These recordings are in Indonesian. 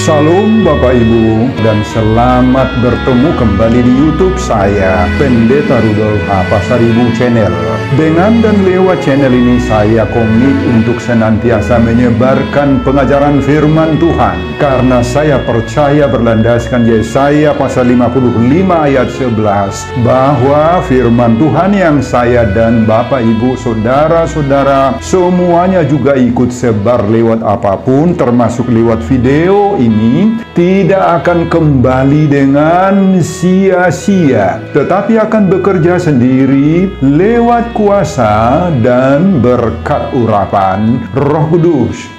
Shalom Bapak Ibu, dan selamat bertemu kembali di YouTube saya, Pendeta Rudolf H. Pasaribu Channel. Dengan dan lewat channel ini saya komit untuk senantiasa menyebarkan pengajaran firman Tuhan, karena saya percaya berlandaskan Yesaya pasal 55 ayat 11 bahwa firman Tuhan yang saya dan Bapak Ibu, saudara-saudara semuanya juga ikut sebar lewat apapun, termasuk lewat video ini, tidak akan kembali dengan sia-sia, tetapi akan bekerja sendiri lewat kuasa dan berkat urapan Roh Kudus.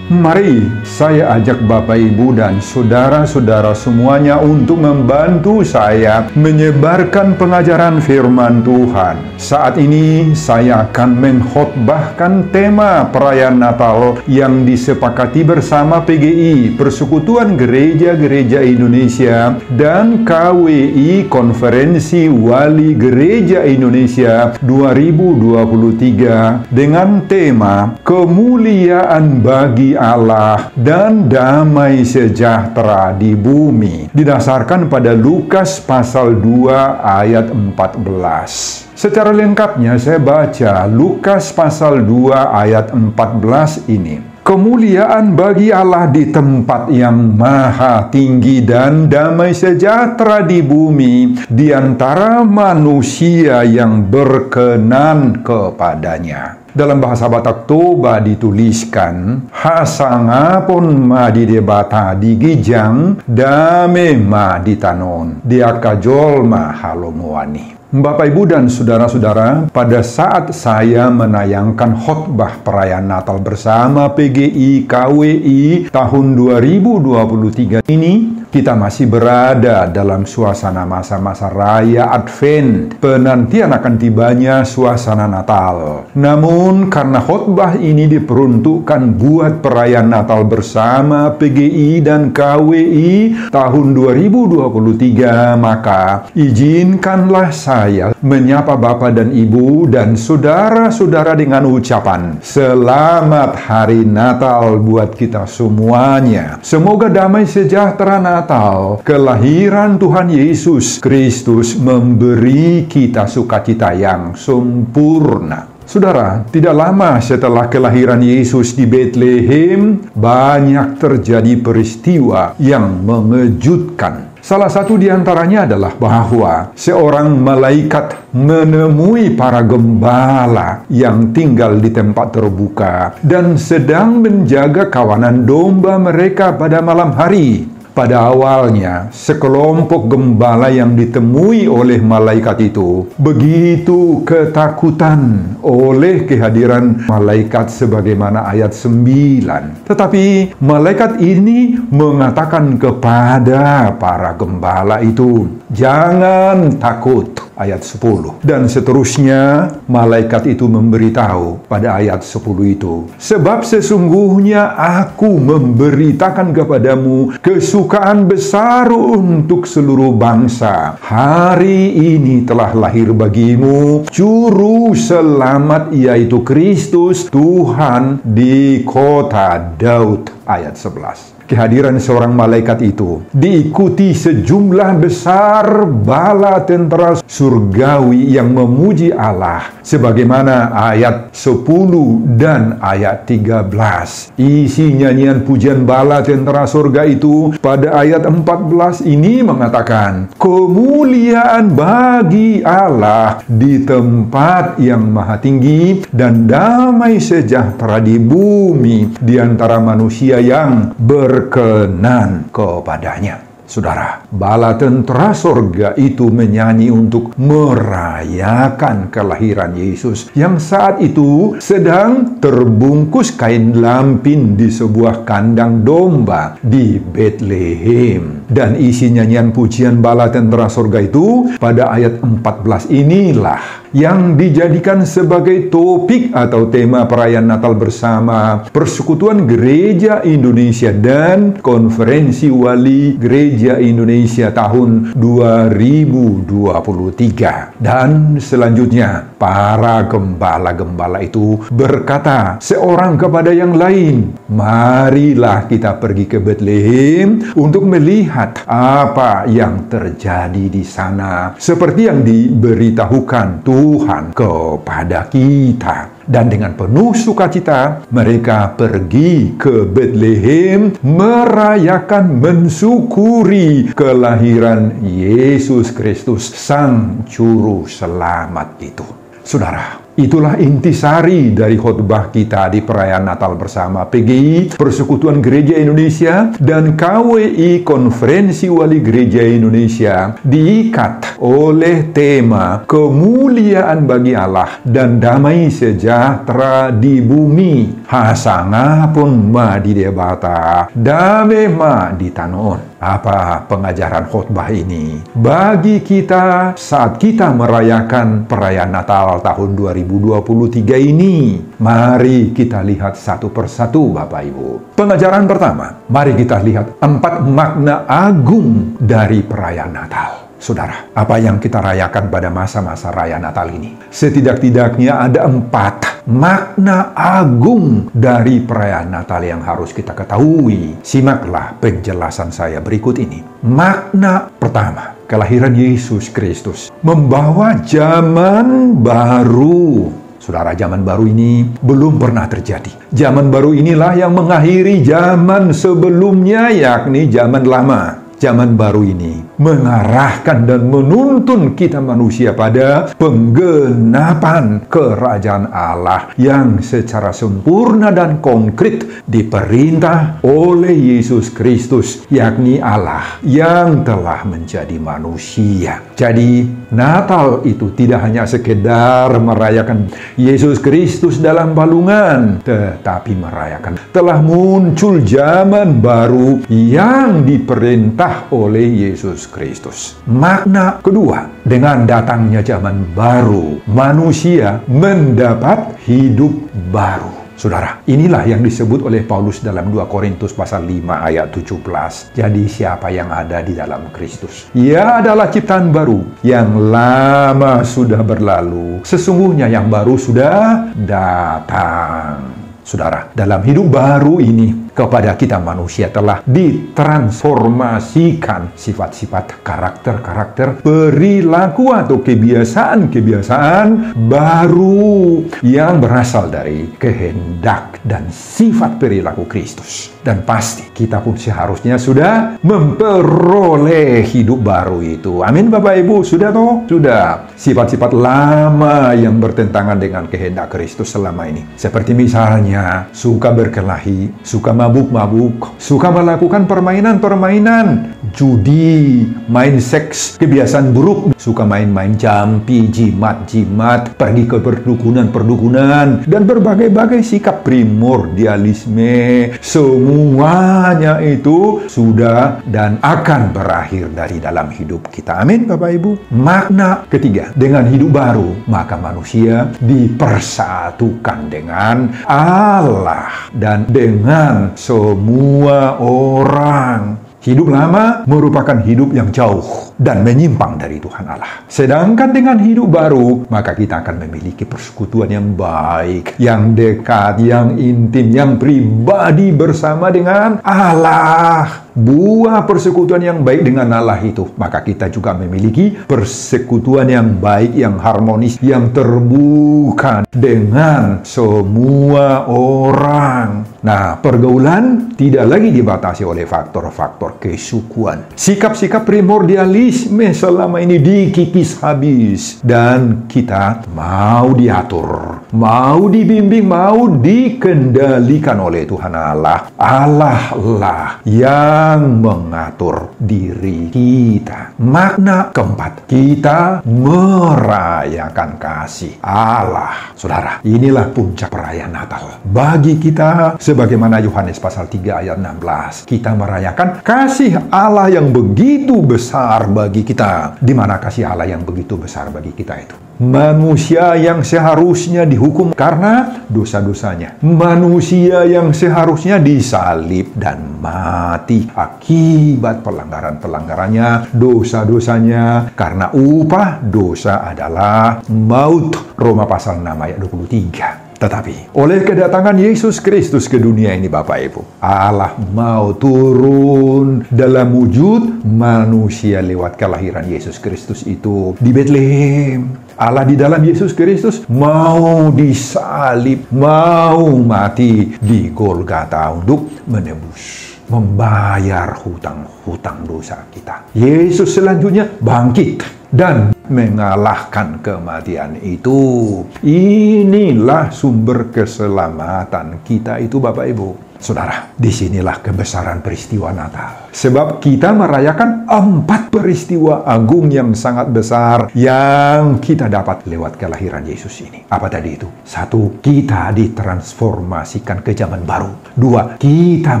Mari saya ajak Bapak Ibu dan saudara-saudara semuanya untuk membantu saya menyebarkan pengajaran firman Tuhan. Saat ini saya akan mengkhotbahkan tema perayaan Natal yang disepakati bersama PGI, Persekutuan Gereja-Gereja Indonesia, dan KWI, Konferensi Wali Gereja Indonesia 2023, dengan tema Kemuliaan bagi Allah dan damai sejahtera di bumi, didasarkan pada Lukas pasal 2 ayat 14. Secara lengkapnya saya baca Lukas pasal 2 ayat 14 ini. Kemuliaan bagi Allah di tempat yang maha tinggi dan damai sejahtera di bumi di antara manusia yang berkenan kepadanya. Dalam bahasa Batak Toba dituliskan, Hasanga pon ma di debata di gijang, dame ma di tanon, diakajol ma halomuani. Bapak Ibu dan saudara-saudara, pada saat saya menayangkan khotbah perayaan Natal bersama PGI KWI tahun 2023 ini, kita masih berada dalam suasana masa-masa raya Advent, penantian akan tibanya suasana Natal. Namun karena khotbah ini diperuntukkan buat perayaan Natal bersama PGI dan KWI tahun 2023, maka izinkanlah saya menyapa Bapak dan Ibu dan saudara-saudara dengan ucapan Selamat Hari Natal buat kita semuanya. Semoga damai sejahtera Natal, kelahiran Tuhan Yesus Kristus, memberi kita sukacita yang sempurna. Saudara, tidak lama setelah kelahiran Yesus di Bethlehem, banyak terjadi peristiwa yang mengejutkan. Salah satu di antaranya adalah bahwa seorang malaikat menemui para gembala yang tinggal di tempat terbuka dan sedang menjaga kawanan domba mereka pada malam hari. Pada awalnya, sekelompok gembala yang ditemui oleh malaikat itu begitu ketakutan oleh kehadiran malaikat sebagaimana ayat 9. Tetapi malaikat ini mengatakan kepada para gembala itu, "Jangan takut." Ayat 10. Dan seterusnya, malaikat itu memberitahu pada ayat 10 itu, "Sebab sesungguhnya aku memberitakan kepadamu kesukaan besar untuk seluruh bangsa. Hari ini telah lahir bagimu juru selamat, yaitu Kristus Tuhan di kota Daud." Ayat 11. Kehadiran seorang malaikat itu diikuti sejumlah besar bala tentara surgawi yang memuji Allah, sebagaimana ayat 10 dan ayat 13. Isi nyanyian pujian bala tentara surga itu pada ayat 14 ini mengatakan, "Kemuliaan bagi Allah di tempat yang maha tinggi dan damai sejahtera di bumi di antara manusia yang berkenan kepadanya." Saudara, bala tentara sorga itu menyanyi untuk merayakan kelahiran Yesus yang saat itu sedang terbungkus kain lampin di sebuah kandang domba di Bethlehem. Dan isi nyanyian pujian bala tentara sorga itu pada ayat 14 inilah yang dijadikan sebagai topik atau tema perayaan Natal bersama Persekutuan Gereja Indonesia dan Konferensi Wali Gereja Indonesia tahun 2023. Dan selanjutnya para gembala-gembala itu berkata seorang kepada yang lain, marilah kita pergi ke Betlehem untuk melihat apa yang terjadi di sana, seperti yang diberitahukan Tuhan kepada kita. Dan dengan penuh sukacita mereka pergi ke Betlehem merayakan, mensyukuri kelahiran Yesus Kristus, Sang Juru Selamat itu. Saudara, itulah intisari dari khotbah kita di perayaan Natal bersama PGI, Persekutuan Gereja Indonesia, dan KWI, Konferensi Wali Gereja Indonesia, diikat oleh tema kemuliaan bagi Allah dan damai sejahtera di bumi. Hasangapun ma di debata, dame ma di tanon. Apa pengajaran khotbah ini bagi kita saat kita merayakan perayaan Natal tahun 2023 ini? Mari kita lihat satu persatu, Bapak Ibu. Pengajaran pertama, mari kita lihat 4 makna agung dari perayaan Natal. Saudara, apa yang kita rayakan pada masa-masa raya Natal ini? Setidak-tidaknya ada 4 makna agung dari perayaan Natal yang harus kita ketahui. Simaklah penjelasan saya berikut ini. Makna pertama, kelahiran Yesus Kristus membawa zaman baru. Saudara, zaman baru ini belum pernah terjadi. Zaman baru inilah yang mengakhiri zaman sebelumnya, yakni zaman lama. Zaman baru ini mengarahkan dan menuntun kita manusia pada penggenapan kerajaan Allah yang secara sempurna dan konkret diperintah oleh Yesus Kristus, yakni Allah yang telah menjadi manusia. Jadi Natal itu tidak hanya sekedar merayakan Yesus Kristus dalam balungan, tetapi merayakan telah muncul zaman baru yang diperintah oleh Yesus Kristus. Makna kedua, dengan datangnya zaman baru, manusia mendapat hidup baru. Saudara, inilah yang disebut oleh Paulus dalam 2 Korintus pasal 5 ayat 17. Jadi siapa yang ada di dalam Kristus? Ia adalah ciptaan baru. Yang lama sudah berlalu, sesungguhnya yang baru sudah datang. Saudara, dalam hidup baru ini, kepada kita manusia telah ditransformasikan sifat-sifat, karakter-karakter, perilaku atau kebiasaan-kebiasaan baru yang berasal dari kehendak dan sifat perilaku Kristus. Dan pasti kita pun seharusnya sudah memperoleh hidup baru itu. Amin, Bapak Ibu. Sudah toh? Sudah. Sifat-sifat lama yang bertentangan dengan kehendak Kristus selama ini. Seperti misalnya suka berkelahi, suka mabuk-mabuk, suka melakukan permainan-permainan, judi, main seks, kebiasaan buruk, suka main-main jampi, jimat-jimat, pergi ke perdukunan-perdukunan, dan berbagai-bagai sikap primordialisme. Semuanya itu sudah dan akan berakhir dari dalam hidup kita. Amin, Bapak Ibu. Makna ketiga, dengan hidup baru, maka manusia dipersatukan dengan Allah dan dengan semua orang. Hidup lama merupakan hidup yang jauh dan menyimpang dari Tuhan Allah. Sedangkan dengan hidup baru, maka kita akan memiliki persekutuan yang baik, yang dekat, yang intim, yang pribadi bersama dengan Allah. Buah persekutuan yang baik dengan Allah itu, maka kita juga memiliki persekutuan yang baik, yang harmonis, yang terbuka dengan semua orang. Nah, pergaulan tidak lagi dibatasi oleh faktor-faktor kesukuan. Sikap-sikap primordialisme selama ini dikikis habis, dan kita mau diatur, mau dibimbing, mau dikendalikan oleh Tuhan Allah. Allah lah yang mengatur diri kita. Makna keempat, kita merayakan kasih Allah. Saudara, inilah puncak perayaan Natal. Bagi kita, sebagaimana Yohanes pasal 3 ayat 16, kita merayakan kasih kasih Allah yang begitu besar bagi kita. Di mana kasih Allah yang begitu besar bagi kita itu? Manusia yang seharusnya dihukum karena dosa-dosanya. Manusia yang seharusnya disalib dan mati akibat pelanggaran-pelanggarannya, dosa-dosanya. Karena upah dosa adalah maut. Roma pasal 6 ayat 23. Tetapi oleh kedatangan Yesus Kristus ke dunia ini, Bapak Ibu, Allah mau turun dalam wujud manusia lewat kelahiran Yesus Kristus itu di Betlehem. Allah di dalam Yesus Kristus mau disalib, mau mati di Golgota untuk menebus, membayar hutang-hutang dosa kita. Yesus selanjutnya bangkit dan mengalahkan kematian itu. Inilah sumber keselamatan kita itu, Bapak Ibu. Saudara, disinilah kebesaran peristiwa Natal. Sebab kita merayakan 4 peristiwa agung yang sangat besar yang kita dapat lewat kelahiran Yesus ini. Apa tadi itu? 1, kita ditransformasikan ke zaman baru. 2, kita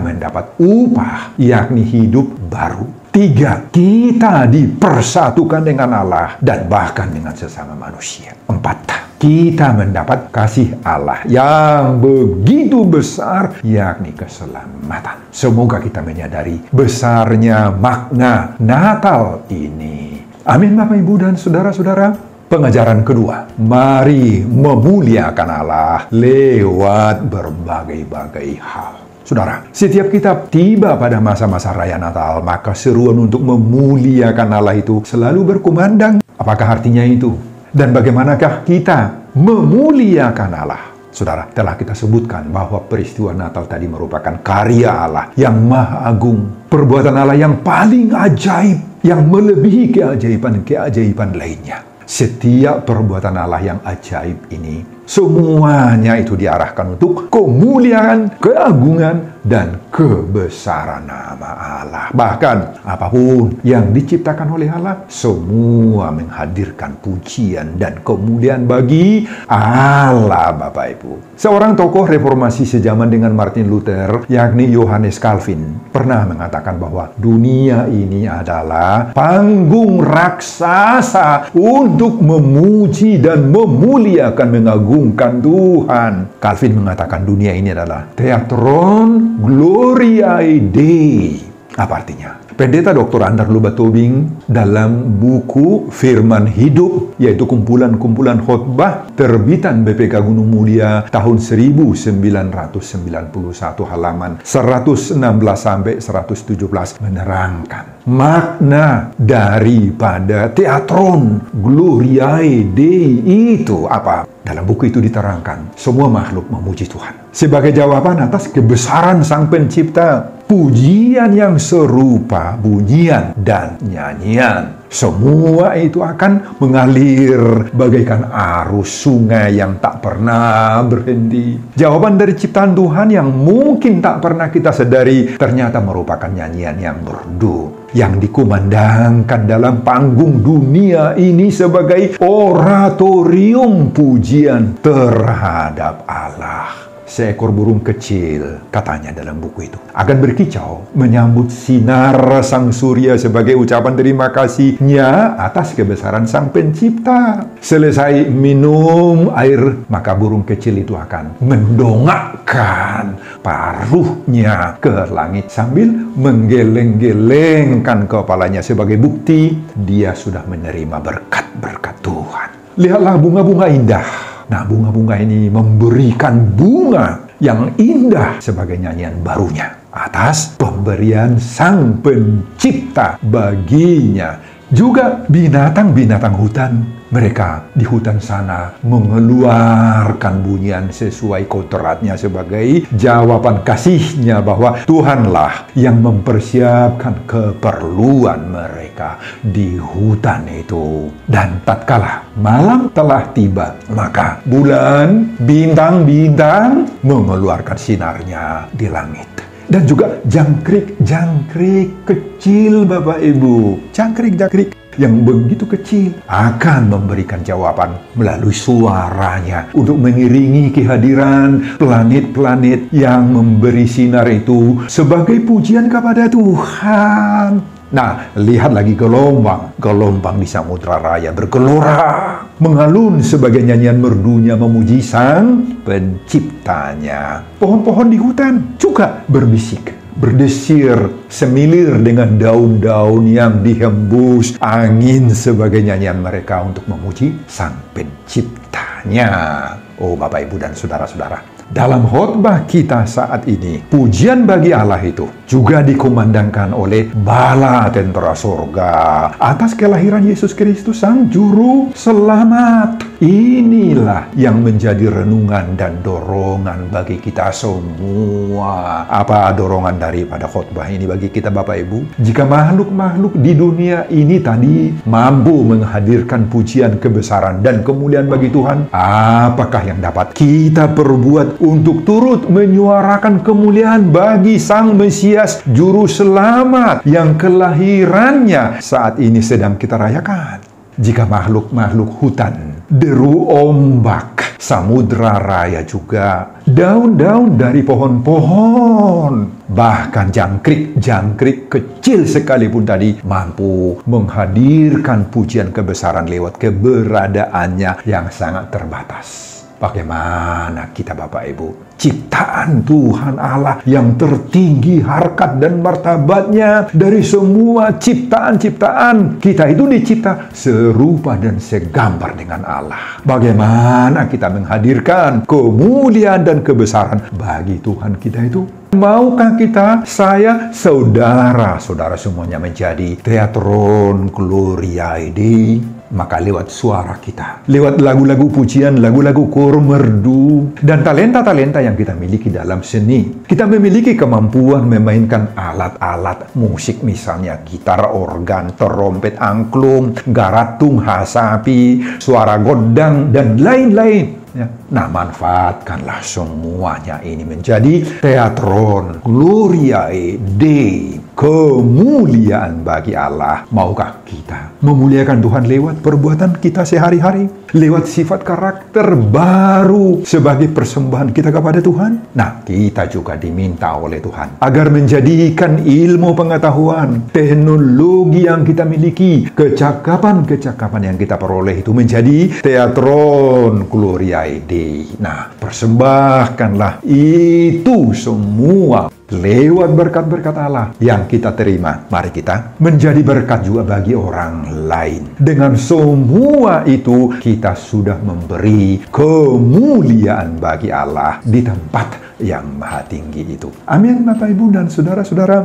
mendapat upah, yakni hidup baru. 3, kita dipersatukan dengan Allah dan bahkan dengan sesama manusia. 4, kita mendapat kasih Allah yang begitu besar, yakni keselamatan. Semoga kita menyadari besarnya makna Natal ini. Amin, Bapak, Ibu, dan saudara-saudara. Pengajaran kedua, mari memuliakan Allah lewat berbagai-bagai hal. Saudara, setiap kita tiba pada masa-masa raya Natal, maka seruan untuk memuliakan Allah itu selalu berkumandang. Apakah artinya itu? Dan bagaimanakah kita memuliakan Allah? Saudara, telah kita sebutkan bahwa peristiwa Natal tadi merupakan karya Allah yang maha agung. Perbuatan Allah yang paling ajaib, yang melebihi keajaiban-keajaiban lainnya. Setiap perbuatan Allah yang ajaib ini, semuanya itu diarahkan untuk kemuliaan, keagungan, dan kebesaran nama Allah. Bahkan apapun yang diciptakan oleh Allah, semua menghadirkan pujian dan kemuliaan bagi Allah, Bapak Ibu. Seorang tokoh reformasi sejaman dengan Martin Luther, yakni Johannes Calvin, pernah mengatakan bahwa dunia ini adalah panggung raksasa untuk memuji dan memuliakan, mengagungkan Tuhan. Calvin mengatakan dunia ini adalah teatron gloriae Dei. Apa artinya? Pendeta Dr. Andar Lubatobing dalam buku Firman Hidup, yaitu kumpulan-kumpulan khotbah terbitan BPK Gunung Mulia tahun 1991 halaman 116 sampai 117 menerangkan makna daripada teatron gloriae Dei itu apa? Dalam buku itu diterangkan, semua makhluk memuji Tuhan sebagai jawaban atas kebesaran Sang Pencipta. Pujian yang serupa bunyian dan nyanyian, semua itu akan mengalir bagaikan arus sungai yang tak pernah berhenti. Jawaban dari ciptaan Tuhan yang mungkin tak pernah kita sadari ternyata merupakan nyanyian yang merdu yang dikumandangkan dalam panggung dunia ini sebagai oratorium pujian terhadap Allah. Seekor burung kecil, katanya dalam buku itu, akan berkicau menyambut sinar sang surya sebagai ucapan terima kasihnya atas kebesaran Sang Pencipta. Selesai minum air, maka burung kecil itu akan mendongakkan paruhnya ke langit sambil menggeleng-gelengkan kepalanya sebagai bukti dia sudah menerima berkat-berkat Tuhan. Lihatlah bunga-bunga indah. Nah, bunga-bunga ini memberikan bunga yang indah sebagai nyanyian barunya atas pemberian Sang Pencipta baginya. Juga binatang-binatang hutan, mereka di hutan sana mengeluarkan bunyian sesuai kodratnya sebagai jawaban kasihnya bahwa Tuhanlah yang mempersiapkan keperluan mereka di hutan itu. Dan tatkala malam telah tiba, maka bulan, bintang-bintang mengeluarkan sinarnya di langit. Dan juga jangkrik-jangkrik kecil Bapak Ibu. Jangkrik-jangkrik yang begitu kecil akan memberikan jawaban melalui suaranya untuk mengiringi kehadiran planet-planet yang memberi sinar itu sebagai pujian kepada Tuhan. Nah, lihat lagi gelombang. Gelombang di Samudra Raya bergelora, mengalun sebagai nyanyian merdunya memuji Sang Penciptanya. Pohon-pohon di hutan juga berbisik, berdesir, semilir dengan daun-daun yang dihembus angin sebagai nyanyian mereka untuk memuji Sang Penciptanya. Oh Bapak, Ibu, dan Saudara-saudara, dalam khotbah kita saat ini, pujian bagi Allah itu juga dikumandangkan oleh bala tentara sorga atas kelahiran Yesus Kristus Sang Juru Selamat. Inilah yang menjadi renungan dan dorongan bagi kita semua. Apa dorongan daripada khotbah ini bagi kita Bapak Ibu? Jika makhluk-makhluk di dunia ini tadi mampu menghadirkan pujian kebesaran dan kemuliaan bagi Tuhan, apakah yang dapat kita perbuat untuk turut menyuarakan kemuliaan bagi Sang Mesias Juru Selamat yang kelahirannya saat ini sedang kita rayakan? Jika makhluk-makhluk hutan, deru ombak, samudra raya juga, daun-daun dari pohon-pohon, bahkan jangkrik-jangkrik kecil sekalipun tadi mampu menghadirkan pujian kebesaran lewat keberadaannya yang sangat terbatas. Bagaimana kita Bapak Ibu? Ciptaan Tuhan Allah yang tertinggi harkat dan martabatnya dari semua ciptaan-ciptaan. Kita itu dicipta serupa dan segambar dengan Allah. Bagaimana kita menghadirkan kemuliaan dan kebesaran bagi Tuhan kita itu? Maukah kita, saya, saudara-saudara semuanya menjadi Theatron Gloriae Dei? Maka lewat suara kita, lewat lagu-lagu pujian, lagu-lagu kor merdu, dan talenta-talenta yang kita miliki dalam seni, kita memiliki kemampuan memainkan alat-alat musik, misalnya gitar, organ, trompet, angklung, garatung, hasapi, suara godang, dan lain-lain. Ya. Nah, manfaatkanlah semuanya ini menjadi Theatron Gloriae Dei, kemuliaan bagi Allah. Maukah kita memuliakan Tuhan lewat perbuatan kita sehari-hari, lewat sifat karakter baru sebagai persembahan kita kepada Tuhan? Nah, kita juga diminta oleh Tuhan agar menjadikan ilmu pengetahuan, teknologi yang kita miliki, kecakapan-kecakapan yang kita peroleh itu menjadi Theatron Gloriae Dei. Nah, persembahkanlah itu semua lewat berkat-berkat Allah yang kita terima. Mari kita menjadi berkat juga bagi orang lain. Dengan semua itu, kita sudah memberi kemuliaan bagi Allah di tempat yang maha tinggi itu. Amin, Bapak, Ibu, dan Saudara-saudara.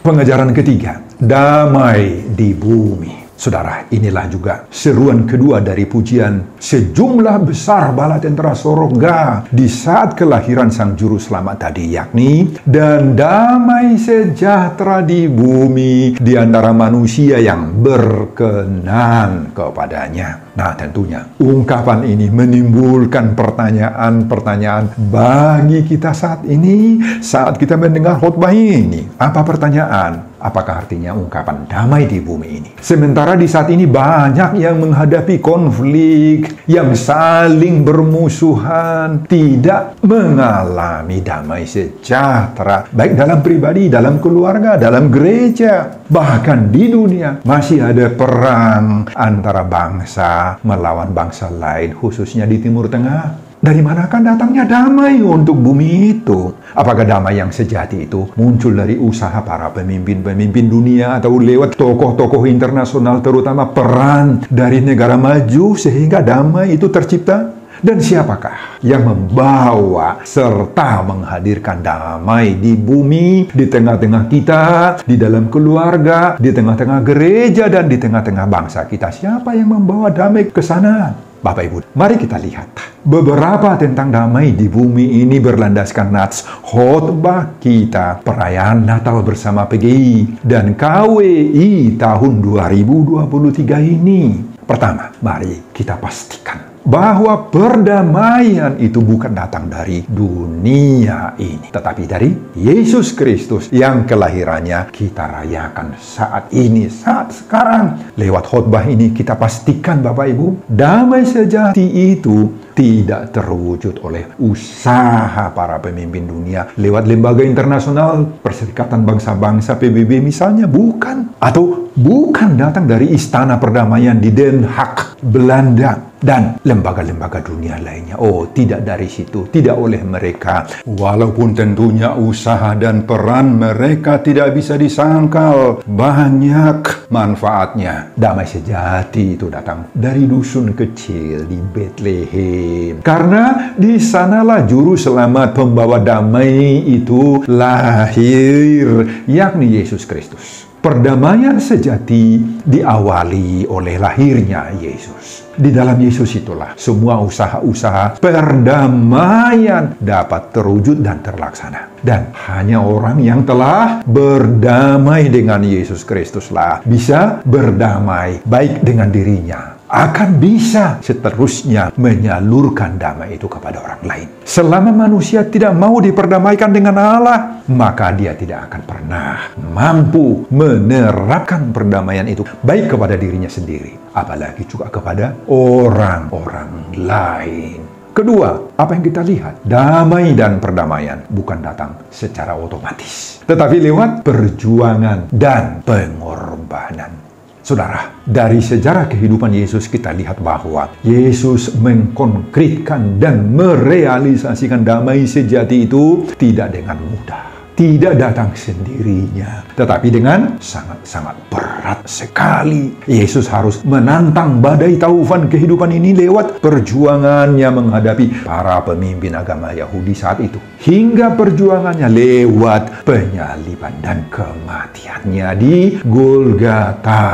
Pengajaran ketiga, damai di bumi. Saudara, inilah juga seruan kedua dari pujian sejumlah besar bala tentara sorga di saat kelahiran Sang Juru Selamat tadi, yakni, dan damai sejahtera di bumi di antara manusia yang berkenan kepadanya. Nah, tentunya ungkapan ini menimbulkan pertanyaan-pertanyaan bagi kita saat ini, saat kita mendengar khotbah ini. Apa pertanyaan? Apakah artinya ungkapan damai di bumi ini? Sementara di saat ini banyak yang menghadapi konflik, yang saling bermusuhan, tidak mengalami damai sejahtera, baik dalam pribadi, dalam keluarga, dalam gereja, bahkan di dunia masih ada perang antara bangsa melawan bangsa lain, khususnya di Timur Tengah. Dari manakah datangnya damai untuk bumi itu? Apakah damai yang sejati itu muncul dari usaha para pemimpin-pemimpin dunia atau lewat tokoh-tokoh internasional, terutama peran dari negara maju sehingga damai itu tercipta? Dan siapakah yang membawa serta menghadirkan damai di bumi, di tengah-tengah kita, di dalam keluarga, di tengah-tengah gereja, dan di tengah-tengah bangsa kita? Siapa yang membawa damai ke sana? Bapak Ibu, mari kita lihat beberapa tentang damai di bumi ini berlandaskan nats khotbah kita perayaan Natal bersama PGI dan KWI tahun 2023 ini. Pertama, mari kita pastikan bahwa perdamaian itu bukan datang dari dunia ini, tetapi dari Yesus Kristus yang kelahirannya kita rayakan saat ini, saat sekarang. Lewat khotbah ini kita pastikan Bapak Ibu, damai sejati itu tidak terwujud oleh usaha para pemimpin dunia lewat lembaga internasional, Perserikatan Bangsa-Bangsa PBB misalnya, bukan. Atau bukan datang dari Istana Perdamaian di Den Haag, Belanda, dan lembaga-lembaga dunia lainnya. Oh, tidak dari situ, tidak oleh mereka. Walaupun tentunya usaha dan peran mereka tidak bisa disangkal, banyak manfaatnya. Damai sejati itu datang dari dusun kecil di Bethlehem. Karena di sanalah juru selamat pembawa damai itu lahir, yakni Yesus Kristus. Perdamaian sejati diawali oleh lahirnya Yesus. Di dalam Yesus itulah semua usaha-usaha perdamaian dapat terwujud dan terlaksana. Dan hanya orang yang telah berdamai dengan Yesus Kristuslah bisa berdamai baik dengan dirinya, akan bisa seterusnya menyalurkan damai itu kepada orang lain. Selama manusia tidak mau diperdamaikan dengan Allah, maka dia tidak akan pernah mampu menerapkan perdamaian itu baik kepada dirinya sendiri, apalagi juga kepada orang-orang lain. Kedua, apa yang kita lihat? Damai dan perdamaian bukan datang secara otomatis, tetapi lewat perjuangan dan pengorbanan. Saudara, dari sejarah kehidupan Yesus kita lihat bahwa Yesus mengkonkretkan dan merealisasikan damai sejati itu tidak dengan mudah. Tidak datang sendirinya, tetapi dengan sangat-sangat berat sekali. Yesus harus menantang badai taufan kehidupan ini lewat perjuangannya menghadapi para pemimpin agama Yahudi saat itu. Hingga perjuangannya lewat penyaliban dan kematiannya di Golgota.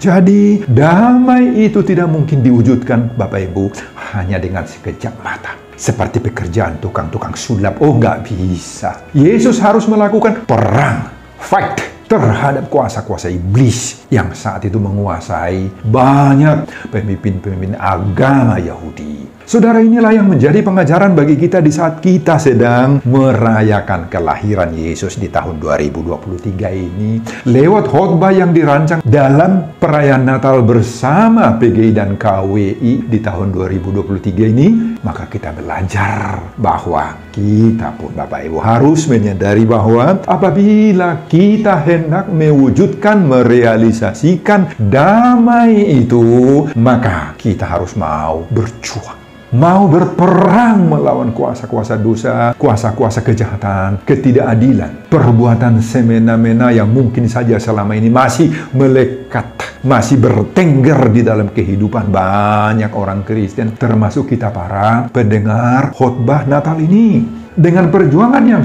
Jadi, damai itu tidak mungkin diwujudkan, Bapak Ibu, hanya dengan sekejap mata. Seperti pekerjaan tukang-tukang sulap. Oh, nggak bisa. Yesus harus melakukan perang, fight, terhadap kuasa-kuasa iblis yang saat itu menguasai banyak pemimpin-pemimpin agama Yahudi. Saudara, inilah yang menjadi pengajaran bagi kita di saat kita sedang merayakan kelahiran Yesus di tahun 2023 ini. Lewat khotbah yang dirancang dalam perayaan Natal bersama PGI dan KWI di tahun 2023 ini, maka kita belajar bahwa kita pun, Bapak Ibu, harus menyadari bahwa apabila kita hendak mewujudkan, merealisasikan damai itu, maka kita harus mau berjuang. Mau berperang melawan kuasa-kuasa dosa, kuasa-kuasa kejahatan, ketidakadilan, perbuatan semena-mena yang mungkin saja selama ini masih melekat, masih bertengger di dalam kehidupan banyak orang Kristen, termasuk kita para pendengar khotbah Natal ini. Dengan perjuangan yang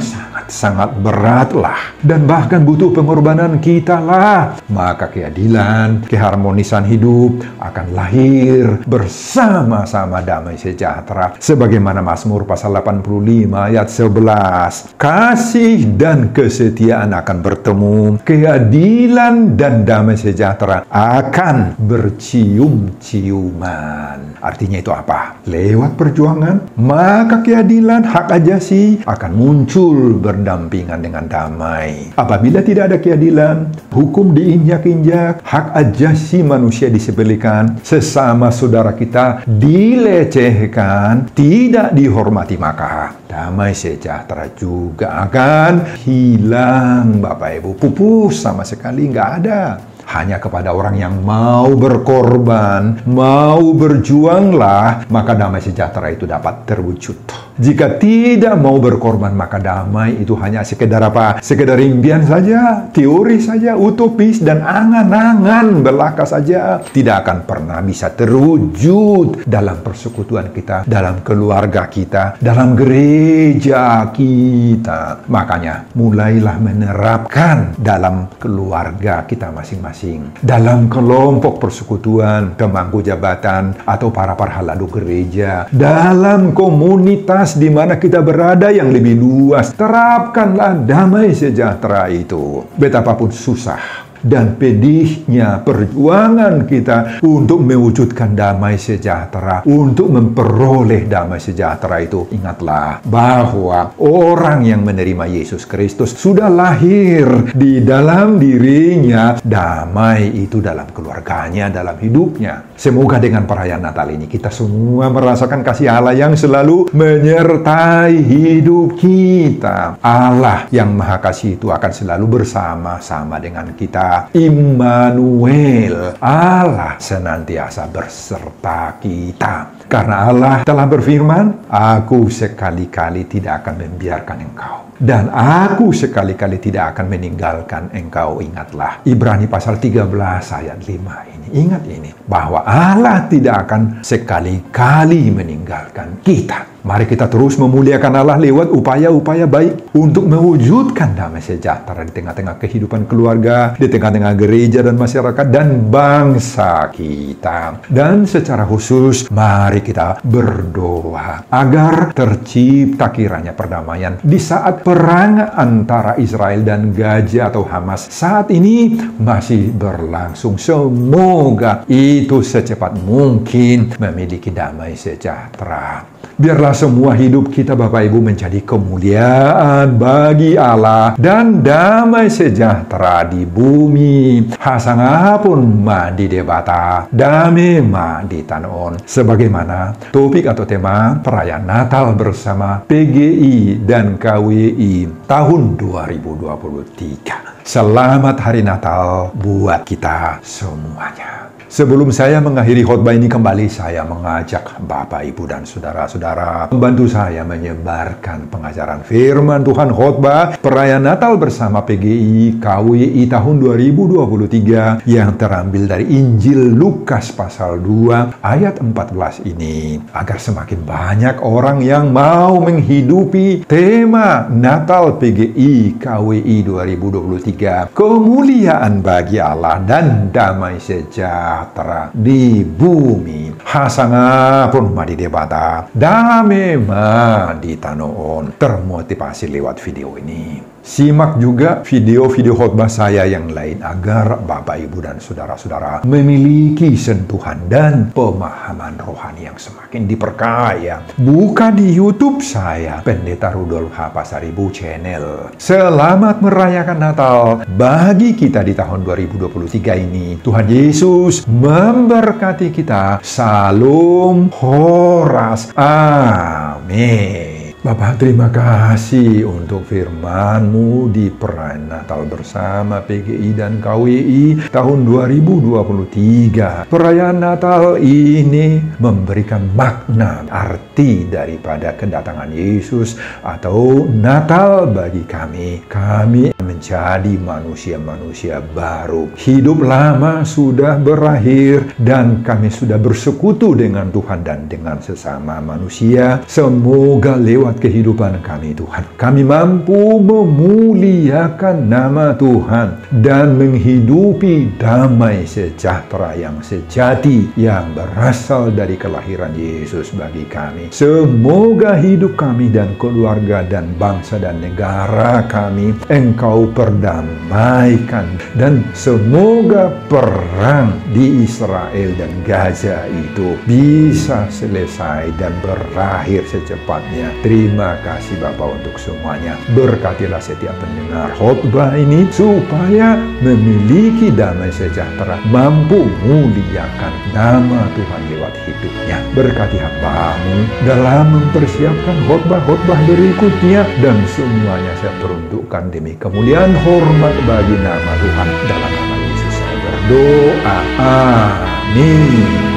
sangat beratlah, dan bahkan butuh pengorbanan kita lah, maka keadilan, keharmonisan hidup akan lahir bersama-sama damai sejahtera. Sebagaimana Mazmur pasal 85 ayat 11, kasih dan kesetiaan akan bertemu, keadilan dan damai sejahtera akan bercium-ciuman. Artinya itu apa? Lewat perjuangan, maka keadilan, hak ajasi akan muncul berdampingan dengan damai. Apabila tidak ada keadilan, hukum diinjak-injak, hak ajasi manusia disepelekan, sesama saudara kita dilecehkan, tidak dihormati, maka damai sejahtera juga akan hilang, Bapak Ibu. Pupus sama sekali nggak ada. Hanya kepada orang yang mau berkorban, mau berjuanglah, maka damai sejahtera itu dapat terwujud. Jika tidak mau berkorban, maka damai itu hanya sekedar apa? Sekedar impian saja, teori saja, utopis, dan angan-angan belaka saja. Tidak akan pernah bisa terwujud dalam persekutuan kita, dalam keluarga kita, dalam gereja kita. Makanya, mulailah menerapkan dalam keluarga kita masing-masing, dalam kelompok persekutuan, pemangku jabatan, atau para parhaladu gereja, dalam komunitas di mana kita berada yang lebih luas, terapkanlah damai sejahtera itu. Betapapun susah, dan pedihnya perjuangan kita untuk mewujudkan damai sejahtera, untuk memperoleh damai sejahtera itu, ingatlah bahwa orang yang menerima Yesus Kristus sudah lahir di dalam dirinya damai itu dalam keluarganya, dalam hidupnya. Semoga dengan perayaan Natal ini kita semua merasakan kasih Allah yang selalu menyertai hidup kita. Allah yang Maha Kasih itu akan selalu bersama-sama dengan kita. Immanuel, Allah senantiasa berserta kita. Karena Allah telah berfirman, "Aku sekali-kali tidak akan membiarkan engkau, dan aku sekali-kali tidak akan meninggalkan engkau." Ingatlah, Ibrani pasal 13 ayat 5 ini. Ingat ini, bahwa Allah tidak akan sekali-kali meninggalkan kita. Mari kita terus memuliakan Allah lewat upaya-upaya baik untuk mewujudkan damai sejahtera di tengah-tengah kehidupan keluarga, di tengah-tengah gereja dan masyarakat dan bangsa kita. Dan secara khusus, mari kita berdoa agar tercipta kiranya perdamaian di saat perang antara Israel dan Gaza atau Hamas saat ini masih berlangsung. Semoga itu secepat mungkin memiliki damai sejahtera. Biarlah semua hidup kita Bapak Ibu menjadi kemuliaan bagi Allah dan damai sejahtera di bumi. Hasangapun ma di debata, dame ma di tanon. Sebagaimana topik atau tema perayaan Natal bersama PGI dan KWI tahun 2023. Selamat Hari Natal buat kita semuanya. Sebelum saya mengakhiri khotbah ini kembali, saya mengajak Bapak, Ibu, dan saudara-saudara membantu saya menyebarkan pengajaran firman Tuhan khotbah perayaan Natal bersama PGI KWI tahun 2023 yang terambil dari Injil Lukas pasal 2 ayat 14 ini, agar semakin banyak orang yang mau menghidupi tema Natal PGI KWI 2023, kemuliaan bagi Allah dan damai sejahtera di bumi. Hasangapun ma di debata, dame ma di tanoon. Termotivasi lewat video ini. Simak juga video-video khotbah saya yang lain agar Bapak, Ibu, dan saudara-saudara memiliki sentuhan dan pemahaman rohani yang semakin diperkaya. Buka di YouTube saya, Pendeta Rudolf H. Pasaribu Channel. Selamat merayakan Natal bagi kita di tahun 2023 ini. Tuhan Yesus memberkati kita. Salam Horas. Amin. Bapak, terima kasih untuk firman-Mu di perayaan Natal bersama PGI dan KWI tahun 2023. Perayaan Natal ini memberikan makna, arti daripada kedatangan Yesus atau Natal bagi kami. Kami menjadi manusia-manusia baru. Hidup lama sudah berakhir dan kami sudah bersekutu dengan Tuhan dan dengan sesama manusia. Semoga lewat kehidupan kami, Tuhan, kami mampu memuliakan nama Tuhan dan menghidupi damai sejahtera yang sejati yang berasal dari kelahiran Yesus bagi kami. Semoga hidup kami dan keluarga dan bangsa dan negara kami Engkau perdamaikan, dan semoga perang di Israel dan Gaza itu bisa selesai dan berakhir secepatnya. Terima kasih Bapak untuk semuanya. Berkatilah setiap pendengar khotbah ini supaya memiliki damai sejahtera, mampu muliakan nama Tuhan lewat hidupnya. Berkati hamba-Mu dalam mempersiapkan khotbah-khotbah berikutnya, dan semuanya saya peruntukkan demi kemuliaan hormat bagi nama Tuhan. Dalam nama Yesus saya berdoa. Amin.